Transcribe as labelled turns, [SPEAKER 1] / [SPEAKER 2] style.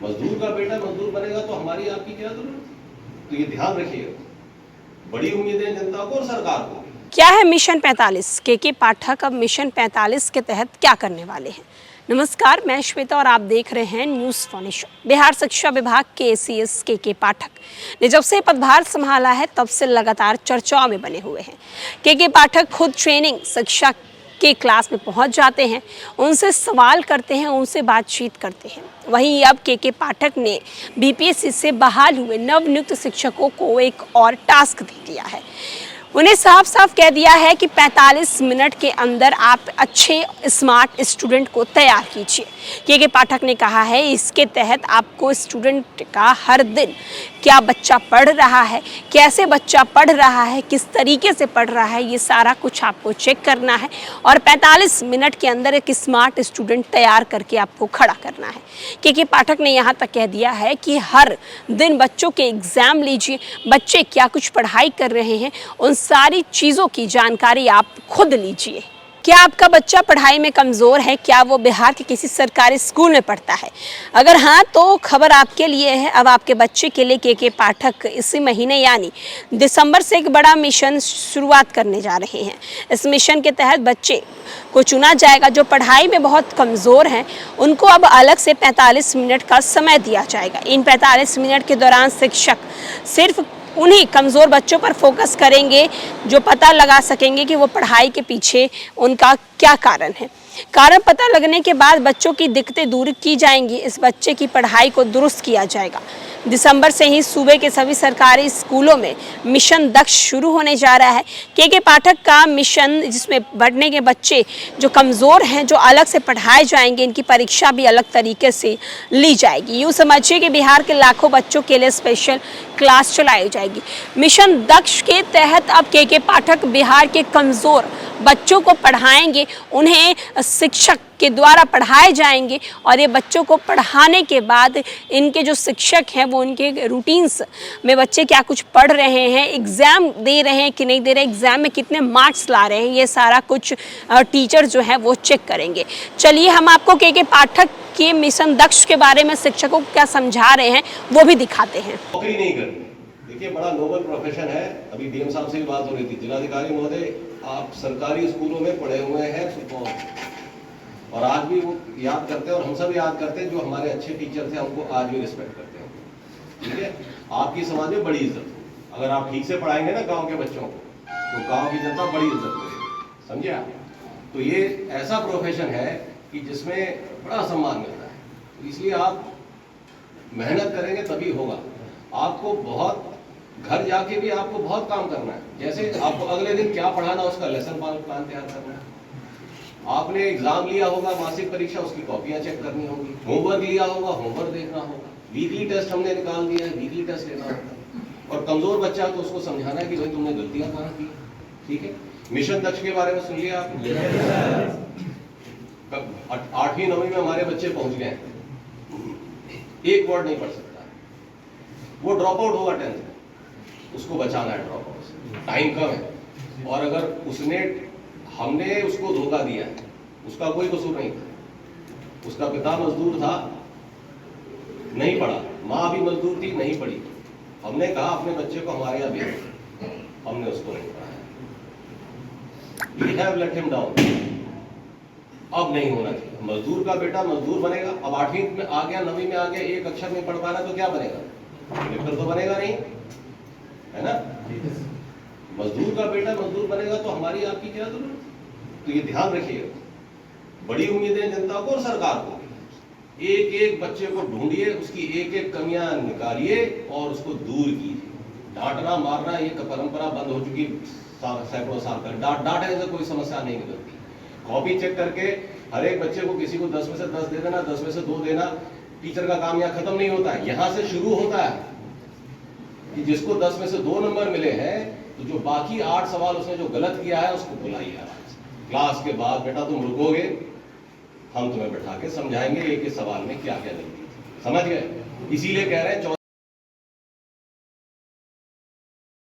[SPEAKER 1] मजदूर का बेटा मजदूर बनेगा तो हमारी आपकी क्या जरूरत। तो ये ध्यान रखिएगा, बड़ी उम्मीदें जनता को और सरकार को।
[SPEAKER 2] क्या है मिशन 45? के पाठक अब मिशन 45 के तहत क्या करने वाले हैं? नमस्कार, मैं श्वेता और आप देख रहे हैं न्यूज़ फॉनिशो। बिहार शिक्षा विभाग के एसीएस के पाठक ने जब से पदभार संभाला है तब से लगातार चर्चाओं में बने हुए हैं। के पाठक खुद ट्रेनिंग शिक्षा के क्लास में पहुंच जाते हैं, उनसे सवाल करते हैं, उनसे बातचीत करते हैं। वहीं अब के पाठक ने बीपीएससी से बहाल हुए नवनियुक्त शिक्षकों को एक और टास्क दे दिया है। उन्हें साफ साफ कह दिया है कि 45 मिनट के अंदर आप अच्छे स्मार्ट स्टूडेंट को तैयार कीजिए। के पाठक ने कहा है इसके तहत आपको स्टूडेंट का हर दिन क्या बच्चा पढ़ रहा है, कैसे बच्चा पढ़ रहा है, किस तरीके से पढ़ रहा है, ये सारा कुछ आपको चेक करना है और 45 मिनट के अंदर एक स्मार्ट स्टूडेंट तैयार करके आपको खड़ा करना है। के पाठक ने यहाँ तक कह दिया है कि हर दिन बच्चों के एग्ज़ाम लीजिए, बच्चे क्या कुछ पढ़ाई कर रहे हैं, उन सारी चीज़ों की जानकारी आप खुद लीजिए। क्या आपका बच्चा पढ़ाई में कमज़ोर है? क्या वो बिहार के किसी सरकारी स्कूल में पढ़ता है? अगर हाँ तो खबर आपके लिए है। अब आपके बच्चे के लिए के पाठक इसी महीने यानी दिसंबर से एक बड़ा मिशन शुरुआत करने जा रहे हैं। इस मिशन के तहत बच्चे को चुना जाएगा जो पढ़ाई में बहुत कमज़ोर हैं। उनको अब अलग से 45 मिनट का समय दिया जाएगा। इन 45 मिनट के दौरान शिक्षक सिर्फ उन्हीं कमज़ोर बच्चों पर फोकस करेंगे जो पता लगा सकेंगे कि वो पढ़ाई के पीछे उनका क्या कारण है। कारण पता लगने के बाद बच्चों की दिक्कतें दूर की जाएंगी। इस बच्चे की पढ़ाई को दुरुस्त किया जाएगा। दिसंबर से ही सूबे के सभी सरकारी स्कूलों में मिशन दक्ष शुरू होने जा रहा है। के पाठक का मिशन जिसमें बढ़ने के बच्चे जो कमज़ोर हैं, जो अलग से पढ़ाए जाएंगे, इनकी परीक्षा भी अलग तरीके से ली जाएगी। यूँ समझिए कि बिहार के लाखों बच्चों के लिए स्पेशल क्लास चलाई जाएगी। मिशन दक्ष के तहत अब के पाठक बिहार के कमज़ोर बच्चों को पढ़ाएंगे, उन्हें शिक्षक के द्वारा पढ़ाए जाएंगे और ये बच्चों को पढ़ाने के बाद इनके जो शिक्षक हैं वो उनके रूटीन्स में बच्चे क्या कुछ पढ़ रहे हैं, एग्ज़ाम दे रहे हैं कि नहीं दे रहे, एग्ज़ाम में कितने मार्क्स ला रहे हैं, ये सारा कुछ टीचर जो है वो चेक करेंगे। चलिए हम आपको के पाठक के मिशन दक्ष के बारे में शिक्षकों को क्या समझा रहे हैं वो भी दिखाते हैं।
[SPEAKER 1] नौकरी नहीं करनी, देखिए बड़ा नोबल प्रोफेशन है। अभी डीएम साहब से भी बात हो रही थी। जिलाधिकारी महोदय, आप सरकारी स्कूलों में पढ़े हुए हैं सुपौल, और आज भी वो याद करते हैं और हम सब याद करते हैं। जो हमारे अच्छे टीचर थे हमको आज भी रिस्पेक्ट करते हैं। ठीक है, आपकी समाज में बड़ी इज्जत हो। अगर आप ठीक से पढ़ाएंगे ना गांव के बच्चों को तो गांव की जनता बड़ी इज्जत करेगी, समझे आप। तो ये ऐसा प्रोफेशन है कि जिसमें बड़ा सम्मान मिलता है, तो इसलिए आप मेहनत करेंगे तभी होगा। आपको बहुत घर जाके भी आपको बहुत काम करना है। जैसे आपको अगले दिन क्या पढ़ाना उसका लेसन प्लान तैयार करना है। आपने एग्जाम लिया होगा, मासिक परीक्षा, उसकी कॉपियां चेक करनी होगी। होमवर्क लिया होगा, होमवर्क देखना होगा। वीकली टेस्ट हमने निकाल दिया है, वीकली टेस्ट लेना होगा। और कमजोर बच्चा तो उसको समझाना है कि भाई तुमने गलतियां कहाँ की। ठीक है, मिशन दक्ष के बारे में सुन लिया आपने। 8वीं 9वीं में हमारे बच्चे पहुंच गए, एक वर्ड नहीं पढ़ सकता, वो ड्रॉप आउट होगा 10th में, उसको बचाना है ड्रॉप आउट से। टाइम कम है और अगर हमने उसको धोखा दिया है, उसका कोई कसूर नहीं था। उसका पिता मजदूर था, नहीं पढ़ा, माँ भी मजदूर थी, नहीं पढ़ी। हमने कहा अपने बच्चे को हमारे यहाँ भेजो, हमने उसको नहीं पढ़ाया। We have let him down। अब नहीं होना चाहिए। मजदूर का बेटा मजदूर बनेगा। अब 8वीं में आ गया, 9वीं में आ गया, एक अक्षर नहीं पढ़ पा रहा तो क्या बनेगा? कलेक्टर तो बनेगा नहीं, है ना। मजदूर का बेटा मजदूर बनेगा तो हमारी आपकी क्या जरूरत। तो ये ध्यान रखिएगा, बड़ी उम्मीदें जनता को और सरकार को। एक एक बच्चे को ढूंढिए, उसकी एक एक कमियां निकालिए और उसको दूर कीजिए। डांटना मारना ये परंपरा बंद हो चुकी सैकड़ों साल तक। डांटने से कोई समस्या नहीं निकलती। कॉपी चेक करके हर एक बच्चे को किसी को 10 में से 10 दे देना, 10 में से 2 देना, टीचर का काम यहाँ खत्म नहीं होता है। यहाँ से शुरू होता है कि जिसको 10 में से 2 नंबर मिले हैं तो जो बाकी 8 सवाल उसने जो गलत किया है उसको बुलाइए। क्लास के बाद बेटा तुम रुकोगे, हम तुम्हें बैठा के समझाएंगे एक एक सवाल में क्या क्या गलती। समझ गए? इसीलिए कह रहे हैं